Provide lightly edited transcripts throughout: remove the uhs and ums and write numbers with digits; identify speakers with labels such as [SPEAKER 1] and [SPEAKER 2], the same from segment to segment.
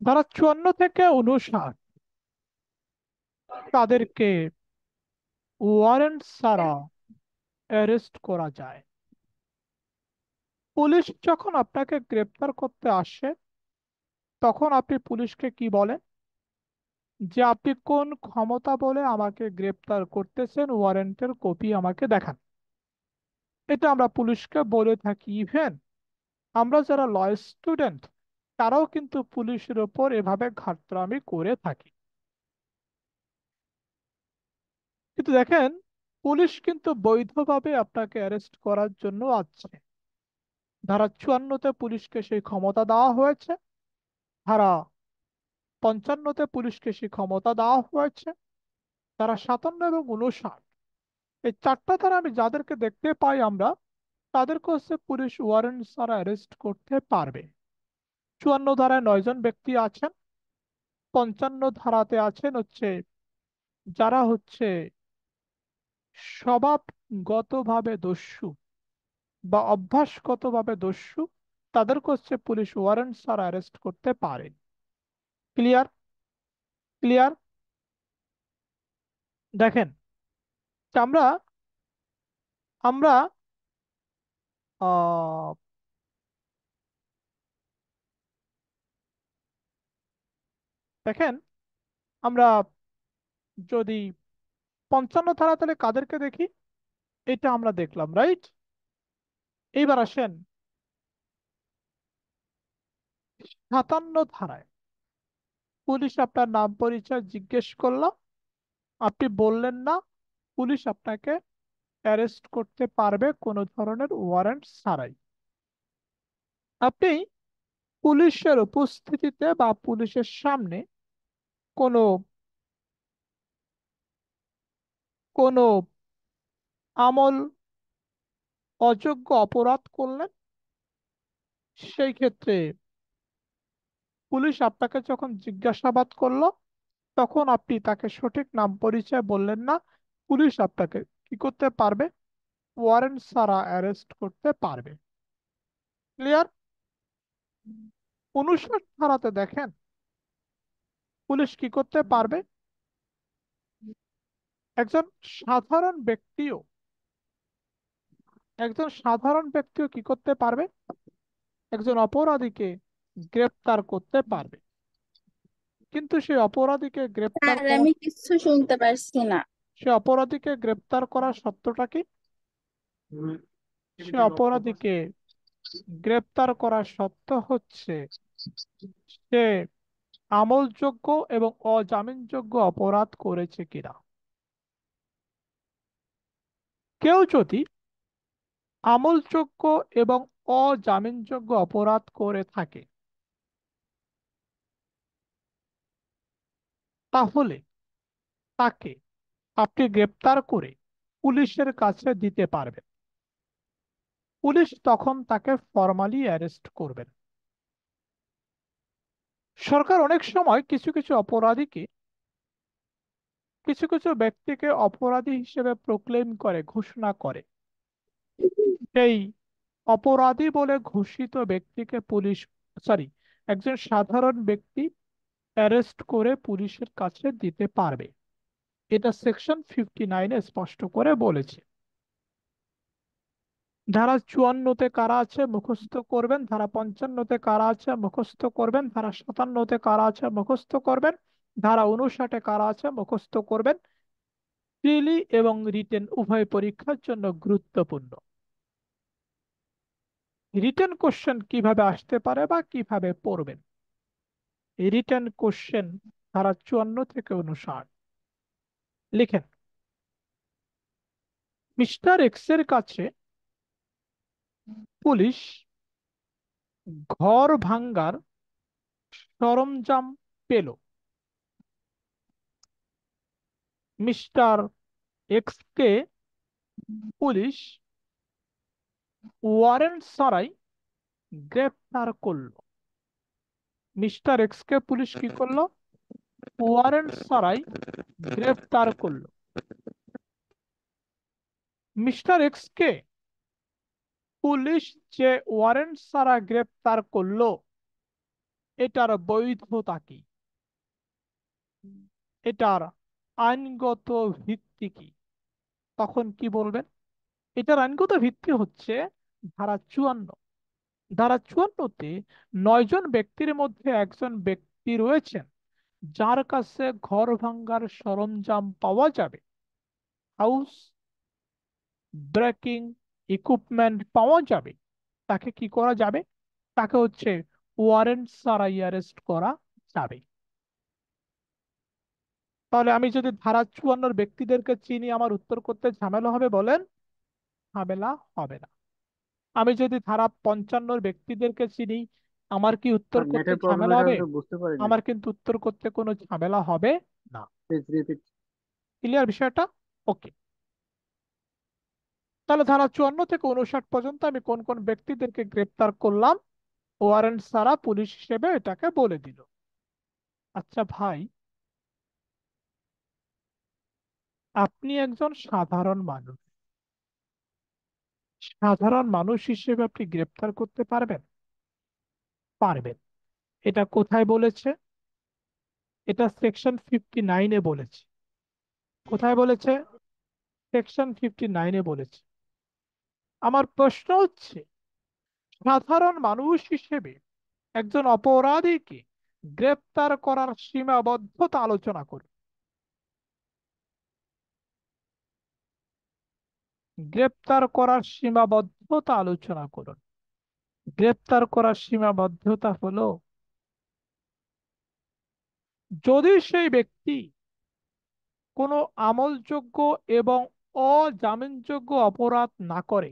[SPEAKER 1] ধারা 54 থেকে 59 তাদেরকে ওয়ারেন্ট ছাড়া অ্যারেস্ট করা যায়। পুলিশ যখন আপনাকে গ্রেপ্তার করতে আসে, তখন আপনি পুলিশকে কি বলেন? যে আপনি কোন ক্ষমতা বলে আমাকে গ্রেপ্তার করতেছেন, ওয়ারেন্টের কপি আমাকে দেখান। এটা আমরা পুলিশকে বলে থাকি। ইভেন আমরা যারা ল স্টুডেন্ট, তারাও কিন্তু পুলিশের ওপর এভাবে ঘাটতামি করে থাকি। কিন্তু দেখেন, পুলিশ কিন্তু বৈধভাবে আপনাকে অ্যারেস্ট করার জন্য আছে। ধারা 54-তে পুলিশকে সেই ক্ষমতা দেওয়া হয়েছে। ধারা 55-তে পুলিশকে সেই ক্ষমতা দেওয়া হয়েছে। ধারা 57 এবং 59, এই চারটা ধারা আমি যাদেরকে দেখতে পাই আমরা, তাদেরকে হচ্ছে পুলিশ ওয়ারেন্ট ছাড়া অ্যারেস্ট করতে পারবে। 54 ধারায় 9 জন ব্যক্তি আছেন। 55 ধারাতে আছেন হচ্ছে যারা হচ্ছে স্বভাবগতভাবে দস্যু বা অভ্যাসগতভাবে দস্যু, তাদেরকে হচ্ছে পুলিশ ওয়ারেন্ট ছাড়া অ্যারেস্ট করতে পারে। ক্লিয়ার? ক্লিয়ার? দেখেন, যে আমরা আমরা আহ দেখেন, আমরা যদি 55 ধারা, তাহলে কাদেরকে দেখি? এটা আমরা দেখলাম, রাইট? এইবার আসেন 57 ধারায়। পুলিশ আপনার নাম পরিচয় জিজ্ঞেস করলো, আপনি বললেন না। পুলিশ আপনাকে অ্যারেস্ট করতে পারবে কোনো ধরনের ওয়ারেন্ট ছাড়াই। আপনি পুলিশের উপস্থিতিতে বা পুলিশের সামনে কোনো কোনো আমল অযোগ্য অপরাধ করলেন, সেই ক্ষেত্রে পুলিশ আপনাকে যখন জিজ্ঞাসাবাদ করলো, তখন আপনি তাকে সঠিক নাম পরিচয় বললেন না। পুলিশ আপনাকে কি করতে পারবে? ওয়ারেন্ট ছাড়া অ্যারেস্ট করতে পারবে। ক্লিয়ার? 59 ধারাতে দেখেন, পুলিশ কি করতে পারবে? একজন সাধারণ ব্যক্তিও একজন সাধারণ ব্যক্তিও কি করতে পারবে? একজন অপরাধীকে গ্রেপ্তার করতে পারবে। কিন্তু সেই অপরাধীকে গ্রেপ্তার
[SPEAKER 2] স্যার,
[SPEAKER 1] করা
[SPEAKER 2] আমি কিচ্ছু শুনতে পারছি না।
[SPEAKER 1] সে অপরাধীকে গ্রেপ্তার করার সত্যটা কি? সে অপরাধীকে গ্রেপ্তার করার সত্য হচ্ছে সে আমলযোগ্য এবং অজামিনযোগ্য অপরাধ করেছে কিনা। কেউ যদি আমলযোগ্য এবং অজামিনযোগ্য অপরাধ করে থাকে, তাহলে তাকে আপনি গ্রেপ্তার করে পুলিশের কাছে দিতে পারবেন। পুলিশ তখন তাকে ফর্মালি অ্যারেস্ট করবেন। সরকার অনেক সময় কিছু কিছু অপরাধীকে, কিছু কিছু ব্যক্তিকে অপরাধী হিসেবে প্রক্লেম করে, ঘোষণা করে। সেই অপরাধী বলে ঘোষিত ব্যক্তিকে পুলিশ, সরি, একজন সাধারণ ব্যক্তি অ্যারেস্ট করে পুলিশের কাছে দিতে পারবে। এটা সেকশন 59-এ স্পষ্ট করে বলেছে। ধারা 54-তে কারা আছে মুখস্থ করবেন, ধারা 55-তে কারা আছে মুখস্থ করবেন, ধারা 57-তে কারা আছে মুখস্থ করবেন, ধারা 59-এ কারা আছে মুখস্থ করবেন। প্রিলি এবং রিটেন উভয় পরীক্ষার জন্য গুরুত্বপূর্ণ। রিটেন কোশ্চেন কিভাবে আসতে পারে বা কিভাবে পড়বেন? রিটেন কোশ্চেন ধারা 54 থেকে 59 লিখেন। মিস্টার এক্স এর কাছে পুলিশ ঘর ভাঙ্গার সরঞ্জাম পেল। মিস্টার এক্স কে পুলিশ ওয়ারেন্ট ছাড়াই গ্রেপ্তার করলো। মিস্টার এক্স কে পুলিশ কি করলো? ওয়ারেন্ট ছাড়াই গ্রেপ্তার করলো। মিস্টার এক্স কে পুলিশ যে ওয়ারেন্ট ছাড়া গ্রেপ্তার করলো, এটার বৈধতা কি, এটার আইনগত ভিত্তি কি, তখন কি বলবেন? এটার আইনগত ভিত্তি হচ্ছে ধারা 54। ধারা 54-তে 9 জন ব্যক্তির মধ্যে একজন ব্যক্তি রয়েছেন যার কাছে ঘর ভাঙার সরঞ্জাম পাওয়া যাবে, হাউস ব্রেকিং ইকুইপমেন্ট পাওয়া যাবে। তাকে কি করা যাবে? তাকে হচ্ছে ওয়ারেন্ট ছাড়াই অ্যারেস্ট করা যাবে। তাহলে আমি যদি ধারা 54 ব্যক্তিদেরকে চিনি, আমার উত্তর করতে ঝামেলা হবে বলেন? ঝামেলা হবে না। আমি যদি ধারা 55 ব্যক্তিদেরকে চিনি, আমার কি উত্তর করতে
[SPEAKER 3] নেটের প্রবলেম,
[SPEAKER 1] ঝামেলা
[SPEAKER 3] এটা
[SPEAKER 1] হবে?
[SPEAKER 3] তো বুঝতে পারিনি।
[SPEAKER 1] আমার কিন্তু উত্তর করতে কোনো ঝামেলা হবে না।
[SPEAKER 3] Please repeat.
[SPEAKER 1] ক্লিয়ার বিষয়টা? ওকে। তাহলে ধারা 54 থেকে 59 পর্যন্ত আমি কোন কোন ব্যক্তিদেরকে গ্রেপ্তার করলাম, ওয়ারেন্ট ছাড়া পুলিশ হিসেবে এটাকে বলে দিল। আচ্ছা ভাই, আপনি একজন সাধারণ মানুষ, সাধারণ মানুষ হিসেবে আপনি গ্রেপ্তার করতে পারবেন? পারবেন। এটা কোথায় বলেছে? এটা সেকশন 59-এ বলেছে। কোথায় বলেছে? সেকশন 59-এ বলেছে। আমার প্রশ্ন হচ্ছে, সাধারণ মানুষ হিসেবে একজন অপরাধীকে গ্রেপ্তার করার সীমাবদ্ধতা আলোচনা করুন। গ্রেপ্তার করার সীমাবদ্ধতা আলোচনা করুন। গ্রেপ্তার করার সীমাবদ্ধতা হলো, যদি সেই ব্যক্তি কোনো আমলযোগ্য এবং অজামিনযোগ্য অপরাধ না করে,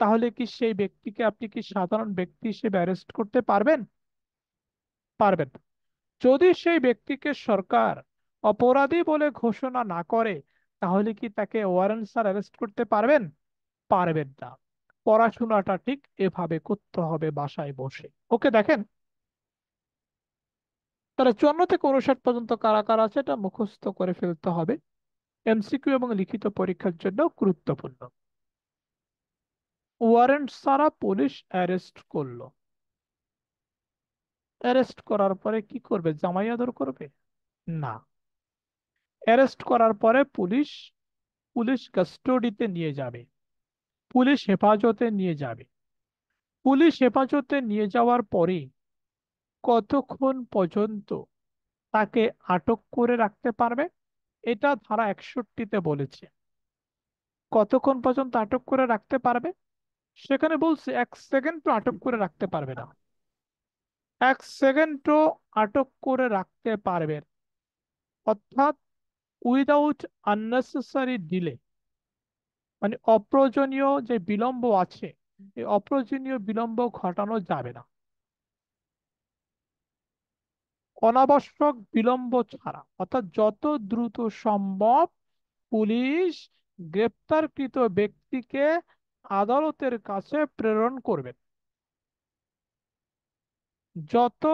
[SPEAKER 1] তাহলে কি সেই ব্যক্তিকে আপনি কি সাধারণ ব্যক্তি হিসেবে অ্যারেস্ট করতে পারবেন? পারবেন না। যদি সেই ব্যক্তিকে সরকার অপরাধী বলে ঘোষণা না করে, তাহলে কি তাকে ওয়ারেন্ট ছাড়া অ্যারেস্ট করতে পারবেন? পারবেন না। পড়াশোনাটা ঠিক এভাবে করতে হবে বাসায় বসে। ওকে, দেখেন, তাহলে 54 থেকে 59 পর্যন্ত কারা কারা আছে এটা মুখস্থ করে ফেলতে হবে। এমসিকিউ এবং লিখিত পরীক্ষার জন্য গুরুত্বপূর্ণ। ওয়ারেন্ট ছাড়া পুলিশ অ্যারেস্ট করলো, অ্যারেস্ট করার পরে কি করবে? জামাই আদর করবে? না। অ্যারেস্ট করার পরে পুলিশ পুলিশ কাস্টডিতে নিয়ে যাবে, পুলিশ হেফাজতে নিয়ে যাবে। পুলিশ হেফাজতে নিয়ে যাওয়ার পরে কতক্ষণ পর্যন্ত তাকে আটক করে রাখতে পারবে? এটা ধারা 61-তে বলেছে। কতক্ষণ পর্যন্ত আটক করে রাখতে পারবে? সেখানে বলছে 1 সেকেন্ডও আটক করে রাখতে পারবে না। 1 সেকেন্ডও আটক করে রাখতে পারবে না। অর্থাৎ উইদাউট আননেসেসারি ডিলে, মানে অপ্রয়োজনীয় যে বিলম্ব আছে, এই অপ্রয়োজনীয় বিলম্ব ঘটানো যাবে না। অনাবশ্যক বিলম্ব ছাড়া, অর্থাৎ যত দ্রুত সম্ভব পুলিশ গ্রেপ্তারকৃত ব্যক্তিকে আদালতের কাছে প্রেরণ করবে, যত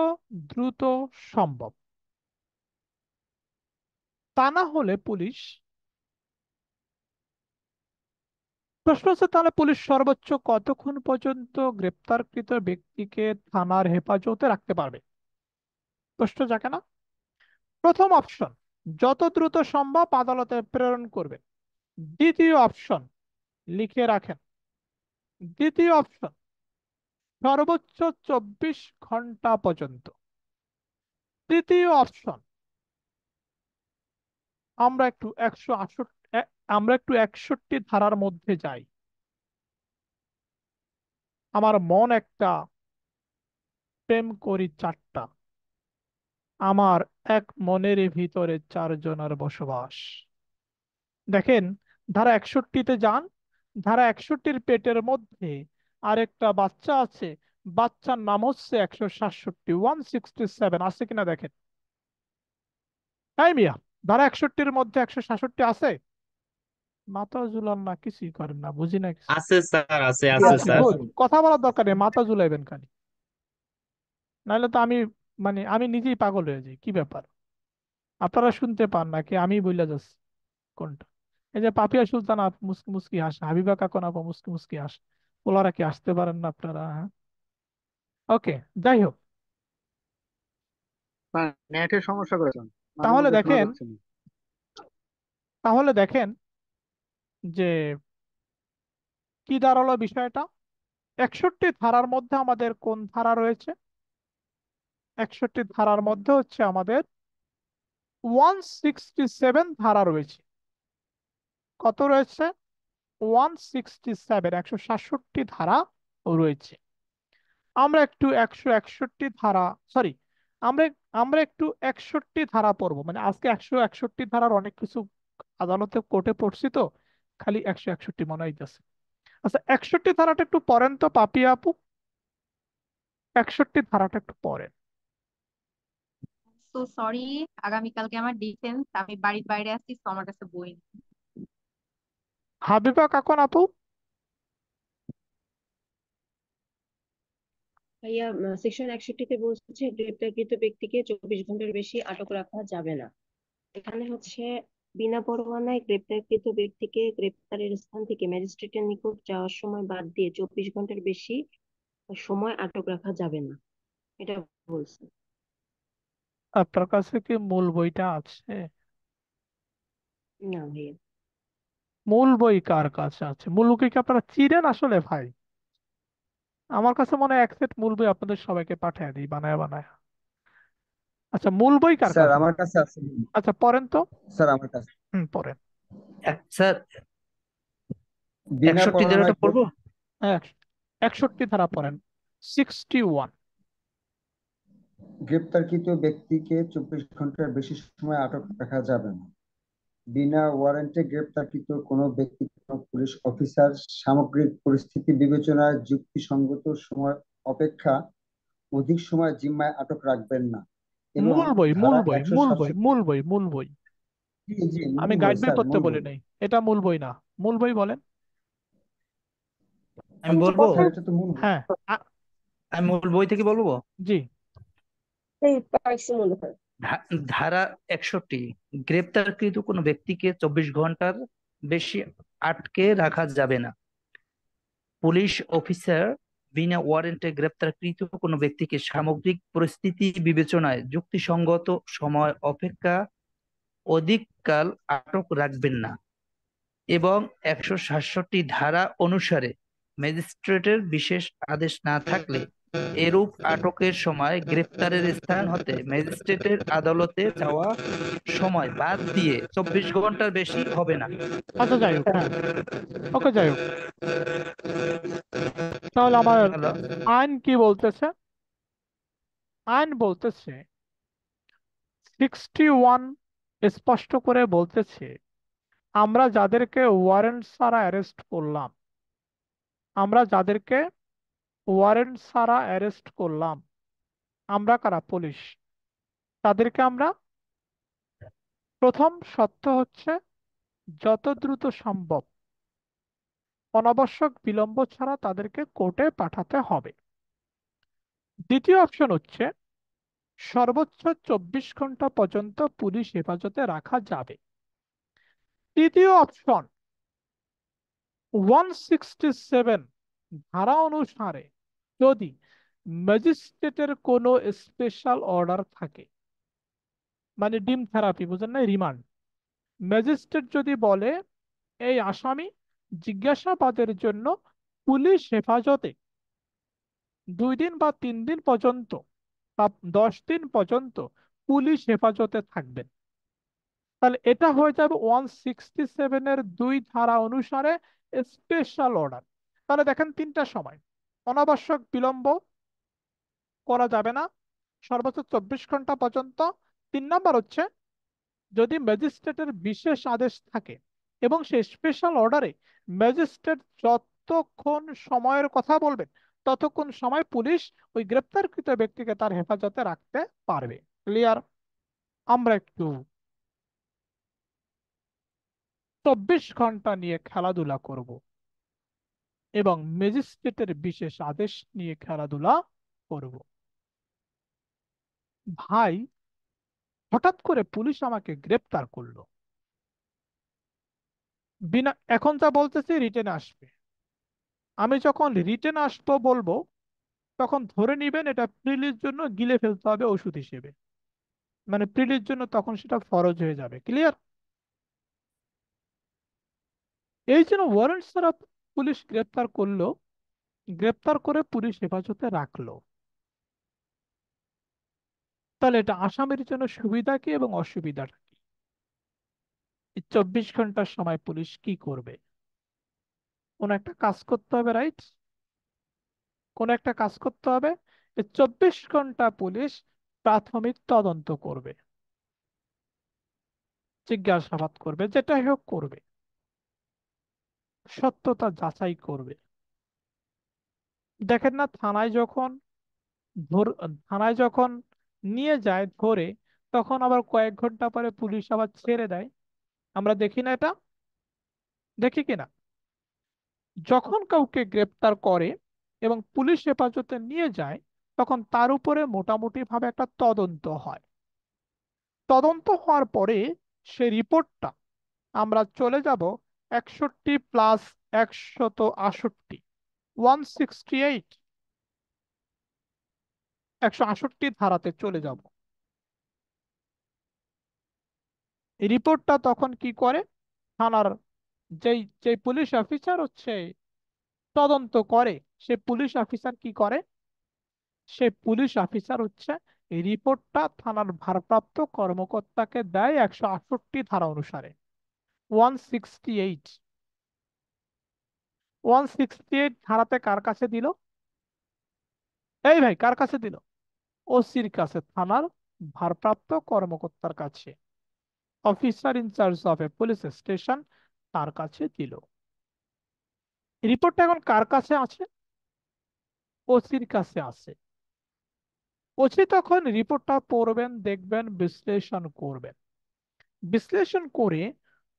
[SPEAKER 1] দ্রুত সম্ভব। তা না হলে পুলিশ, প্রশ্ন হচ্ছে তাহলে পুলিশ সর্বোচ্চ কতক্ষণ পর্যন্ত গ্রেপ্তারকৃত ব্যক্তিকে থানার হেফাজতে রাখতে পারবে? প্রশ্ন জাগে না? প্রথম অপশন, যত দ্রুত সম্ভব আদালতে প্রেরণ করবে। দ্বিতীয় অপশন, লিখে রাখেন, দ্বিতীয় অপশন, সর্বোচ্চ 24 ঘন্টা পর্যন্ত। তৃতীয় অপশন, আমরা একটু 61 ধারার মধ্যে যাই। আমার মন একটা, প্রেম করি চারটা, আমার এক মনের ভিতরে চারজনের বসবাস। দেখেন, ধারা 61-তে যান। ধারা 61-র পেটের মধ্যে আরেকটা বাচ্চা আছে, বাচ্চার নাম হচ্ছে 167 আছে কিনা দেখেন। তাই মিয়া, ধারা 61-র মধ্যে 167 আছে? মাথা ঝুলান না, কিছুই করেন না, বুঝি না কিছু।
[SPEAKER 4] আছে স্যার, আছে
[SPEAKER 3] জি
[SPEAKER 4] আছে
[SPEAKER 3] আছে,
[SPEAKER 4] স্যার।
[SPEAKER 1] গুড,
[SPEAKER 3] আছে।
[SPEAKER 1] কথা বলার দরকার নেই, মাথা ঝুলাইবেন খালি। নাহলে তো আমি, মানে আমি নিজেই পাগল হয়ে যাই, কি ব্যাপার? আপনারা শুনতে পান নাকি আমি বইলা যাচ্ছি কোনটা? এই যে পাপিয়া সুলতান আপু মুসকি মুসকি হাসে, হাবিবা কাকন আপু মুসকি মুসকি হাসে, ওনারা কি আসতে পারেন না আপনারা? হ্যাঁ, ওকে, যাই হোক।
[SPEAKER 3] নেটের সমস্যা করেছেন, মাঝে
[SPEAKER 1] তাহলে
[SPEAKER 3] মধ্যে শোনা
[SPEAKER 1] দেখেন
[SPEAKER 3] যাচ্ছে না।
[SPEAKER 1] তাহলে দেখেন যে কি দাঁড়ালো বিষয়টা। 61 ধারার মধ্যে আমাদের কোন ধারা রয়েছে? 61 ধারার মধ্যে হচ্ছে আমাদের 167 ধারা রয়েছে। কত রয়েছে? 167, 167 ধারা রয়েছে। আমরা একটু 161 ধারা, সরি, আমরা আমরা একটু 61 ধারা পড়বো। মানে আজকে 161 ধারার অনেক কিছু আদালতে কোর্টে পড়ছি তো, খালি 161 মনে হইতেছে। আচ্ছা, 61 ধারাটা একটু পড়েন তো পাপিয়া আপু, 61 ধারাটা একটু পড়েন।
[SPEAKER 4] সো সরি, আগামীকালকে আমার ডিফেন্স, আমি বাড়ির বাইরে আছি, তো আমার কাছে বই নেই।
[SPEAKER 1] হাবিবা কাকন আপু।
[SPEAKER 5] ভাইয়া, সেকশন 61-তে বলছে গ্রেপ্তারকৃত ব্যক্তিকে 24 ঘন্টার বেশি আটক রাখা যাবে না। এখানে হচ্ছে বিনা পরোয়ানায় গ্রেপ্তারকৃত ব্যক্তিকে গ্রেপ্তারের স্থান থেকে ম্যাজিস্ট্রেটের নিকট যাওয়ার সময় বাদ দিয়ে 24 ঘন্টার বেশি সময় আটক রাখা যাবে না, এটা বলছে।
[SPEAKER 1] আপনার কাছে কি মূল বইটা আছে?
[SPEAKER 5] না ভাইয়া।
[SPEAKER 1] মূল বই কার কাছে আছে? মূল বই কি আপনারা চিনেন আসলে ভাই? আমার কাছে মনে হয় এক সেট মূল বই আপনাদের সবাইকে পাঠিয়ে দিই বানায় বানায়। আচ্ছা, মূল বই কার
[SPEAKER 6] স্যার
[SPEAKER 1] কাছে?
[SPEAKER 6] আমার কাছে আছে।
[SPEAKER 1] আচ্ছা, পড়েন তো।
[SPEAKER 6] স্যার আমার কাছে
[SPEAKER 1] পড়েন।
[SPEAKER 7] স্যার,
[SPEAKER 6] বিনা
[SPEAKER 7] 61
[SPEAKER 6] পরোয়ানায়
[SPEAKER 7] ধারাটা পড়বো।
[SPEAKER 1] হ্যাঁ, 61 ধারা পড়েন। 61।
[SPEAKER 6] গ্রেপ্তারকৃত ব্যক্তিকে 24 ঘন্টার বেশি সময় আটক রাখা যাবে না। বিনা ওয়ারেন্টে গ্রেপ্তারকৃত কোনো ব্যক্তি, কোনো পুলিশ অফিসার সামগ্রিক পরিস্থিতি বিবেচনায় যুক্তিসঙ্গত সময় অপেক্ষা অধিক সময় জিম্মায় আটক রাখবেন না। এবং
[SPEAKER 1] মূল বই, মূল
[SPEAKER 6] ধারা
[SPEAKER 1] বই,
[SPEAKER 6] একশো
[SPEAKER 1] মূল বই,
[SPEAKER 6] সাতষট্টি
[SPEAKER 1] মূল বই, মূল বই।
[SPEAKER 6] জি জি,
[SPEAKER 1] আমি
[SPEAKER 6] মূল বই
[SPEAKER 1] গাইড বই
[SPEAKER 6] স্যার,
[SPEAKER 1] পড়তে
[SPEAKER 6] মূল
[SPEAKER 1] বলি
[SPEAKER 6] বই।
[SPEAKER 1] নাই, এটা মূল বই না। মূল বই বলেন।
[SPEAKER 7] আমি
[SPEAKER 1] কিছু
[SPEAKER 7] বলবো।
[SPEAKER 1] কথা।
[SPEAKER 6] স্যার এটা তো মূল বই।
[SPEAKER 1] হ্যাঁ। আ-
[SPEAKER 7] আমি মূল বই থেকে বলবো।
[SPEAKER 1] জি।
[SPEAKER 5] এই পাইছি মনে হয়।
[SPEAKER 7] ধারা 61, গ্রেপ্তারকৃত কোনো ব্যক্তিকে 24 ঘন্টার বেশি আটকে রাখা যাবে না। পুলিশ অফিসার বিনা ওয়ারেন্টে গ্রেপ্তারকৃত কোনো ব্যক্তিকে সামগ্রিক পরিস্থিতি বিবেচনায় যুক্তিসঙ্গত সময় অপেক্ষা অধিককাল আটক রাখবেন না। এবং 167 ধারা অনুসারে ম্যাজিস্ট্রেটের বিশেষ আদেশ না থাকলে এরূপ আটকের সময় গ্রেপ্তারের স্থান হতে ম্যাজিস্ট্রেটের আদালতে যাওয়া সময় বাদ দিয়ে 24 ঘন্টার বেশি হবে না।
[SPEAKER 1] আচ্ছা, যাই হোক, হ্যাঁ। ওকে, যাই হোক। তাহলে আমার
[SPEAKER 7] হ্যালো।
[SPEAKER 1] আইন কি বলতেছে? আইন বলতেছে 61 স্পষ্ট করে বলতেছে, আমরা যাদেরকে ওয়ারেন্ট ছাড়া অ্যারেস্ট করলাম, আমরা যাদেরকে ওয়ারেন্ট ছাড়া অ্যারেস্ট করলাম, আমরা কারা? পুলিশ। তাদেরকে আমরা, প্রথম শর্ত হচ্ছে যত দ্রুত সম্ভব, অনাবশ্যক বিলম্ব ছাড়া তাদেরকে কোর্টে পাঠাতে হবে। দ্বিতীয় অপশন হচ্ছে সর্বোচ্চ 24 ঘন্টা পর্যন্ত পুলিশ হেফাজতে রাখা যাবে। তৃতীয় অপশন 167 ধারা অনুসারে যদি ম্যাজিস্ট্রেটের কোনো স্পেশাল অর্ডার থাকে, মানে ডিম থেরাপি, বুঝেন না, রিমান্ড। ম্যাজিস্ট্রেট যদি বলে এই আসামি জিজ্ঞাসাবাদের জন্য পুলিশ হেফাজতে 2 দিন বা 3 দিন পর্যন্ত বা 10 দিন পর্যন্ত পুলিশ হেফাজতে থাকবেন, তাহলে এটা হয়ে যাবে 167-এর 2 ধারা অনুসারে স্পেশাল অর্ডার। তাহলে দেখেন তিনটা সময়: অনাবশ্যক বিলম্ব করা যাবে না, সর্বোচ্চ 24 ঘন্টা পর্যন্ত। 3 নাম্বার হচ্ছে যদি ম্যাজিস্ট্রেটের বিশেষ আদেশ থাকে এবং সেই স্পেশাল অর্ডারে ম্যাজিস্ট্রেট যতক্ষণ সময়ের কথা বলবেন ততক্ষণ সময় পুলিশ ওই গ্রেপ্তারকৃত ব্যক্তিকে তার হেফাজতে রাখতে পারবে। ক্লিয়ার? আমরা একটু 24 ঘন্টা নিয়ে খেলাধুলা করব এবং ম্যাজিস্ট্রেটের বিশেষ আদেশ নিয়ে খেলাধুলা করব। ভাই, হঠাৎ করে পুলিশ আমাকে গ্রেপ্তার করলো, বিনা, এখন যা বলতেছি রিটেনে আসবে, আমি যখন রিটেন আসবো বলবো তখন ধরে নিবেন এটা প্রিলির জন্য গিলে ফেলতে হবে ওষুধ হিসেবে। মানে প্রিলির জন্য তখন সেটা ফরজ হয়ে যাবে। ক্লিয়ার? এই জন্য ওয়ারেন্ট ছাড়া পুলিশ গ্রেপ্তার করলো, গ্রেপ্তার করে পুলিশ হেফাজতে রাখলো। তাহলে এটা আসামির জন্য সুবিধা কি এবং অসুবিধাটা কি? এই 24 ঘন্টার সময় পুলিশ কি করবে? কোন একটা কাজ করতে হবে, রাইট? কোন একটা কাজ করতে হবে। এই 24 ঘন্টা পুলিশ প্রাথমিক তদন্ত করবে, জিজ্ঞাসাবাদ করবে, যেটাই হোক করবে, সত্যতা যাচাই করবে। দেখেন না, থানায় যখন নিয়ে যায় ধরে, তখন আবার কয়েক ঘন্টা পরে পুলিশ আবার ছেড়ে দেয়। আমরা দেখি না এটা? দেখি কিনা? যখন কাউকে গ্রেপ্তার করে এবং পুলিশ হেফাজতে নিয়ে যায়, তখন তার উপরে মোটামুটি ভাবে একটা তদন্ত হয়। তদন্ত হওয়ার পরে সে রিপোর্টটা আমরা চলে যাব 61+168, 168, 168 ধারাতে চলে যাব। এই রিপোর্টটা তখন কি করে, থানার যেই যেই পুলিশ অফিসার হচ্ছে তদন্ত করে, সে পুলিশ অফিসার কি করে, সে পুলিশ অফিসার হচ্ছে এই রিপোর্টটা থানার ভারপ্রাপ্ত কর্মকর্তাকে দেয় 168 ধারা অনুসারে। 168, 168 ধারাতে কার কাছে দিল? এই ভাই, কার কাছে দিল? ওসির কাছে, থানার ভারপ্রাপ্ত কর্মকর্তার কাছে, officer in charge of a police station, তার কাছে দিল। রিপোর্টটা এখন কার কাছে আছে? ওসির কাছে আছে। ওসি তখন রিপোর্টটা পড়বেন, দেখবেন, বিশ্লেষণ করবেন। বিশ্লেষণ করে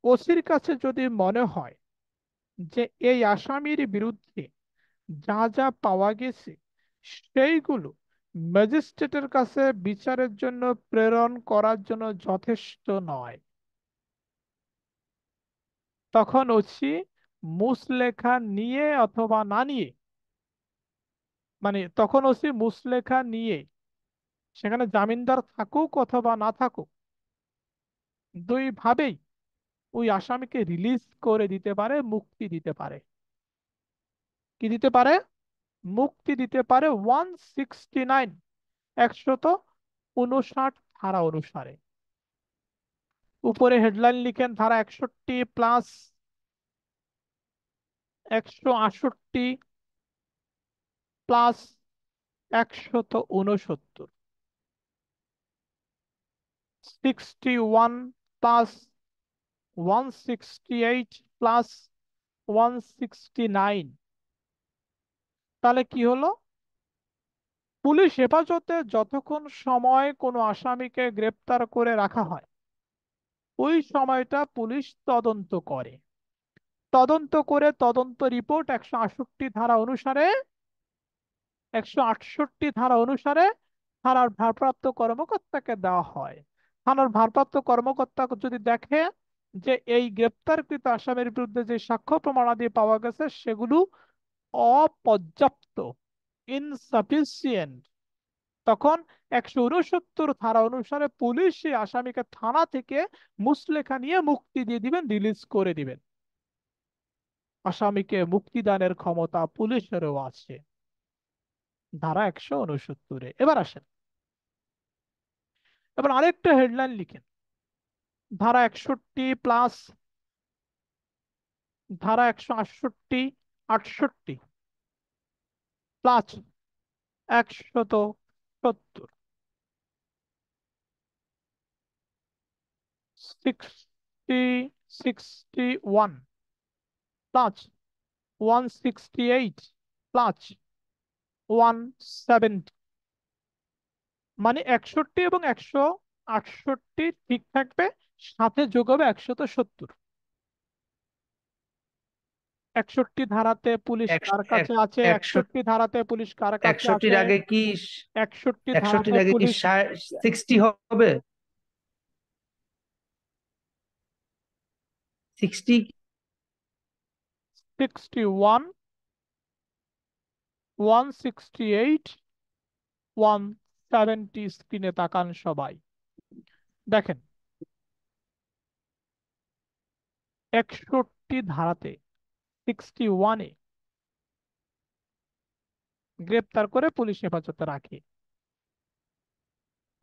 [SPEAKER 1] ওসির কাছে যদি মনে হয় যে এই আসামির বিরুদ্ধে যা যা পাওয়া গেছে সেইগুলো ম্যাজিস্ট্রেটের কাছে বিচারের জন্য প্রেরণ করার জন্য যথেষ্ট নয়, তখন ওসি মুচলেখা নিয়ে অথবা না নিয়ে, মানে তখন ওসি মুচলেখা নিয়ে, সেখানে জামিনদার থাকুক অথবা না থাকুক, দুই ভাবেই ওই আসামিকে রিলিজ করে দিতে পারে, মুক্তি দিতে পারে। কি দিতে পারে? মুক্তি দিতে পারে 169, 159 ধারা অনুসারে। উপরে হেডলাইন লিখেন, ধারা 61+168+169, 61+168+169। তাহলে কি হলো? পুলিশ হেফাজতে যতক্ষণ সময় কোনো আসামিকে গ্রেপ্তার করে রাখা হয়, ওই সময়টা পুলিশ তদন্ত করে। তদন্ত করে তদন্ত রিপোর্ট 168 ধারা অনুসারে থানার ভারপ্রাপ্ত কর্মকর্তাকে দেওয়া হয়। থানার ভারপ্রাপ্ত কর্মকর্তা যদি দেখে যে এই গ্রেপ্তারকৃত আসামির বিরুদ্ধে যে সাক্ষ্য প্রমাণাদি পাওয়া গেছে সেগুলো অপর্যাপ্ত, ইনসাফিসিয়েন্ট, তখন 169 ধারা অনুসারে পুলিশ সেই আসামিকে থানা থেকে মুচলেখা নিয়ে মুক্তি দিয়ে দিবেন, রিলিজ করে দিবেন। আসামিকে মুক্তিদানের ক্ষমতা পুলিশেরও আছে, ধারা 169-এ। এবার আসেন, এবার আরেকটা হেডলাইন লিখেন, ধারা 61+, ধারা 168+170, 60, 61+168+170, মানে 61 এবং 168 ঠিক থাকবে, সাথে যোগ হবে 170। 61 ধারাতে পুলিশ
[SPEAKER 7] একশো
[SPEAKER 1] কার কাছে আছে?
[SPEAKER 7] একশো
[SPEAKER 1] 61 ধারাতে পুলিশ কার কাছে
[SPEAKER 7] 61-র
[SPEAKER 1] আছে?
[SPEAKER 7] আগে কি
[SPEAKER 1] 61 ধারাতে
[SPEAKER 7] 61-র আগে কি
[SPEAKER 1] পুলিশ
[SPEAKER 7] 60 হবে? 60?
[SPEAKER 1] 61, 168, 170, স্ক্রিনে তাকান সবাই। দেখেন 61 ধারাতে 61-এ গ্রেপ্তার করে পুলিশ হেফাজতে রাখে,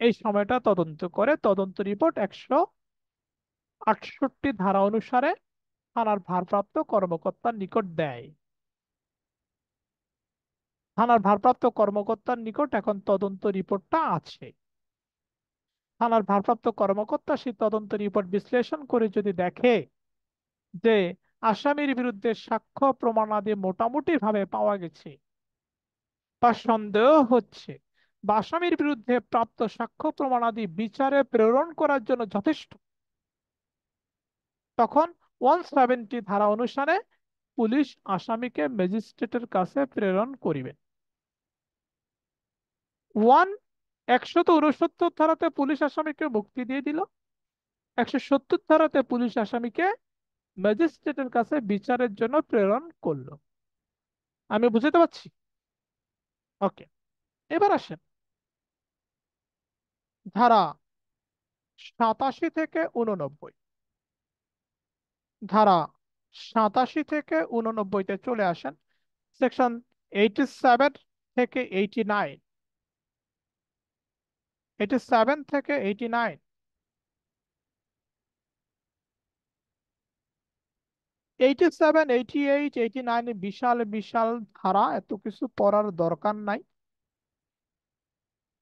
[SPEAKER 1] এই সময়টা তদন্ত করে, তদন্ত রিপোর্ট 168 ধারা অনুসারে থানার ভারপ্রাপ্ত কর্মকর্তার নিকট দেয়। থানার ভারপ্রাপ্ত কর্মকর্তার নিকট এখন তদন্ত রিপোর্টটা আছে। থানার ভারপ্রাপ্ত কর্মকর্তা সেই তদন্ত রিপোর্ট বিশ্লেষণ করে যদি দেখে যে আসামির বিরুদ্ধে সাক্ষ্য প্রমাণাদি মোটামুটি ভাবে পাওয়া গেছে বা সন্দেহ হচ্ছে বা আসামির বিরুদ্ধে প্রাপ্ত সাক্ষ্য প্রমাণাদি বিচারে প্রেরণ করার জন্য যথেষ্ট, তখন 170 ধারা অনুসারে পুলিশ আসামিকে ম্যাজিস্ট্রেটের কাছে প্রেরণ করিবে। 169 ধারাতে পুলিশ আসামিকে মুক্তি দিয়ে দিল, 170 ধারাতে পুলিশ আসামিকে ম্যাজিস্ট্রেটের কাছে বিচারের জন্য প্রেরণ করলো। আমি বুঝতে পারছি? ওকে, এবার আসেন ধারা 87 থেকে 89। ধারা 87 থেকে 89-তে চলে আসেন। সেকশন 87 থেকে 89, 87 থেকে 89। 87, 88, 89 বিশাল বিশাল ধারা, এত কিছু পড়ার দরকার নাই।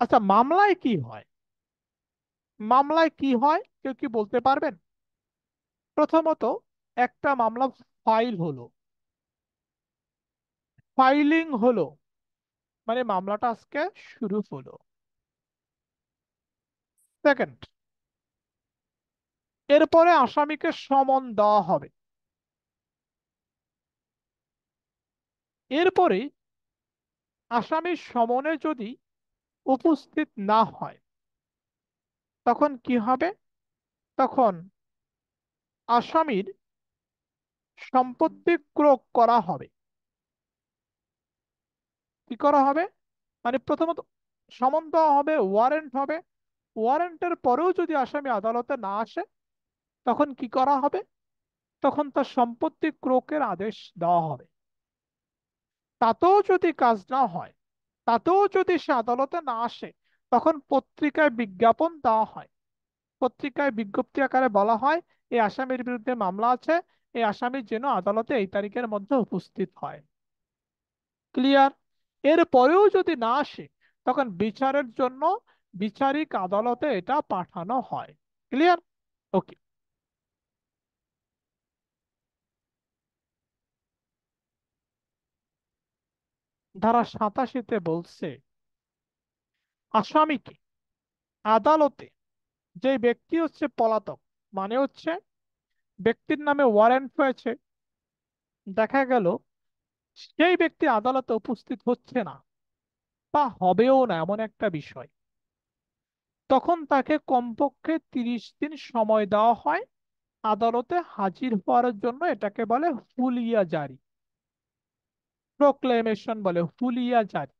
[SPEAKER 1] আচ্ছা, মামলায় কি হয়? মামলায় কি হয় কেউ কি বলতে পারবেন? প্রথমত, একটা মামলা ফাইল হলো, ফাইলিং হলো, মানে মামলাটা আজকে শুরু হলো। সেকেন্ড, এরপরে আসামিকে সমন দেওয়া হবে। এরপরে আসামির সমনে যদি উপস্থিত না হয় তখন কি হবে? তখন আসামির সম্পত্তি ক্রোক করা হবে। কি করা হবে? মানে প্রথমত সমন দেওয়া হবে, ওয়ারেন্ট হবে। ওয়ারেন্টের পরেও যদি আসামি আদালতে না আসে তখন কি করা হবে? তখন তার সম্পত্তি ক্রোকের আদেশ দেওয়া হবে। তাতেও যদি কাজ না হয়, তাতেও যদি সে আদালতে না আসে, তখন পত্রিকায় বিজ্ঞাপন দেওয়া হয়। পত্রিকায় বিজ্ঞপ্তি আকারে বলা হয় এই আসামির বিরুদ্ধে মামলা আছে, এই আসামি যেন আদালতে এই তারিখের মধ্যে উপস্থিত হয়। ক্লিয়ার? এর পরেও যদি না আসে তখন বিচারের জন্য বিচারিক আদালতে এটা পাঠানো হয়। ক্লিয়ার? ওকে। ধারা 87-তে বলছে আসামিকে আদালতে, যে ব্যক্তি হচ্ছে পলাতক, মানে হচ্ছে ব্যক্তির নামে ওয়ারেন্ট হয়েছে, দেখা গেল সেই ব্যক্তি আদালতে উপস্থিত হচ্ছে না বা হবেও না এমন একটা বিষয়, তখন তাকে কমপক্ষে 30 দিন সময় দেওয়া হয় আদালতে হাজির হওয়ার জন্য। এটাকে বলে হুলিয়া জারি, প্রোক্লেমেশন বলে, হুলিয়া জারি।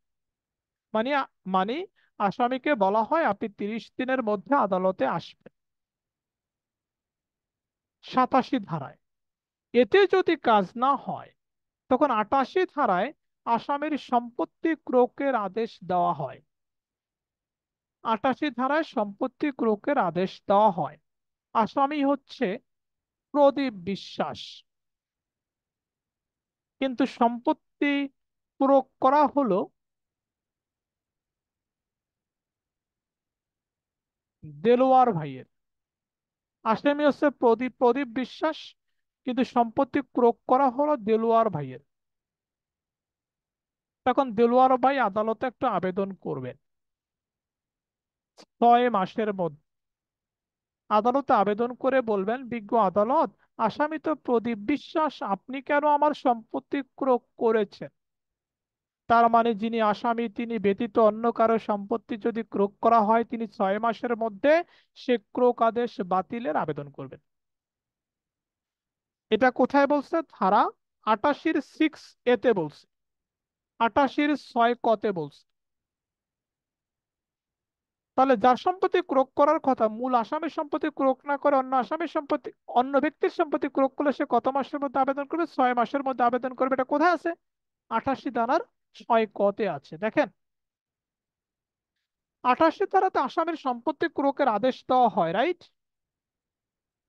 [SPEAKER 1] মানে মানে আসামিকে বলা হয় আপনি 30 দিনের মধ্যে আদালতে আসবেন। 87 ধারায় এতে যদি কাজ না হয় তখন 88 ধারায় আসামির সম্পত্তি ক্রোকের আদেশ দেওয়া হয়। 88 ধারায় সম্পত্তি ক্রোকের আদেশ দেওয়া হয়। আসামি হচ্ছে প্রদীপ বিশ্বাস, কিন্তু সম্পত্তি ক্রোক করা হলো দেলোয়ার ভাইয়ের। আসামি হচ্ছে প্রদীপ প্রদীপ বিশ্বাস, কিন্তু সম্পত্তি ক্রোক করা হলো দেলোয়ার ভাইয়ের। তখন দেলোয়ার ভাই আদালতে একটা আবেদন করবেন 6 মাসের মধ্যে। আদালতে আবেদন করে বলবেন বিজ্ঞ আদালত, আসামি তো প্রদীপ বিশ্বাস, আপনি কেন আমার সম্পত্তি ক্রোক করেছেন? তার মানে যিনি আসামি তিনি ব্যতীত অন্য কারো সম্পত্তি যদি ক্রোক করা হয় তিনি 6 মাসের মধ্যে সে ক্রোক আদেশ বাতিলের আবেদন করবেন। এটা কোথায় বলছে? ধারা 88-র 6A-তে বলছে, 88-র 6 ক-তে বলছে। তাহলে যার সম্পত্তি ক্রোক করার কথা, মূল আসামির সম্পত্তি ক্রোক না করে অন্য আসামির সম্পত্তি, অন্য ব্যক্তির সম্পত্তি ক্রোক করলে সে কত মাসের মধ্যে আবেদন করবে? 6 মাসের মধ্যে আবেদন করবে। এটা কোথায় আছে? 88 ধারার 6 ক-তে আছে। দেখেন, 88 ধারাতে আসামির সম্পত্তি ক্রোকের আদেশ দেওয়া হয়, রাইট?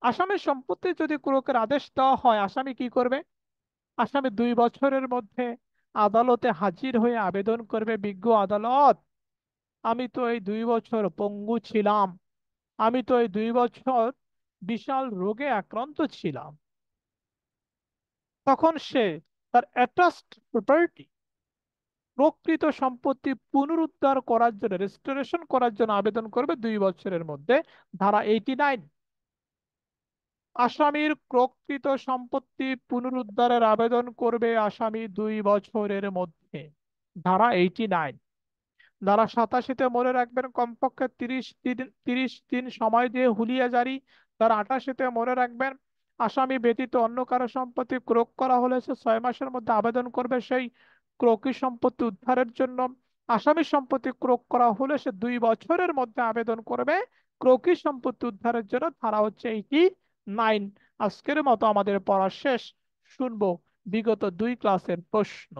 [SPEAKER 1] আসামির সম্পত্তি যদি ক্রোকের আদেশ দেওয়া হয়, আসামি কি করবে? আসামি 2 বছরের মধ্যে আদালতে হাজির হয়ে আবেদন করবে, বিজ্ঞ আদালত, আমি তো এই 2 বছর পঙ্গু ছিলাম, আমি তো এই 2 বছর বিশাল রোগে আক্রান্ত ছিলাম। তখন সে তার অ্যাটাচড প্রপার্টি, প্রকৃত সম্পত্তি পুনরুদ্ধার করার জন্য, রেস্টোরেশন করার জন্য আবেদন করবে 2 বছরের মধ্যে। ধারা 89, আসামির প্রকৃত সম্পত্তি পুনরুদ্ধারের আবেদন করবে আসামি 2 বছরের মধ্যে। ধারা 89। ধারা 87-তে মনে রাখবেন কমপক্ষে 30 দিন সময় দিয়ে হুলিয়া জারি। ধারা 88-তে মনে রাখবেন আসামি ব্যতীত অন্য কারো সম্পত্তি ক্রোক করা হলে সে 6 মাসের মধ্যে আবেদন করবে সেই ক্রোকি সম্পত্তি উদ্ধারের জন্য। আসামির সম্পত্তি ক্রোক করা হলে সে 2 বছরের মধ্যে আবেদন করবে ক্রোকি সম্পত্তি উদ্ধারের জন্য। ধারা হচ্ছে 89। আজকের মতো আমাদের পড়া শেষ। শুনবো বিগত 2 ক্লাসের প্রশ্ন।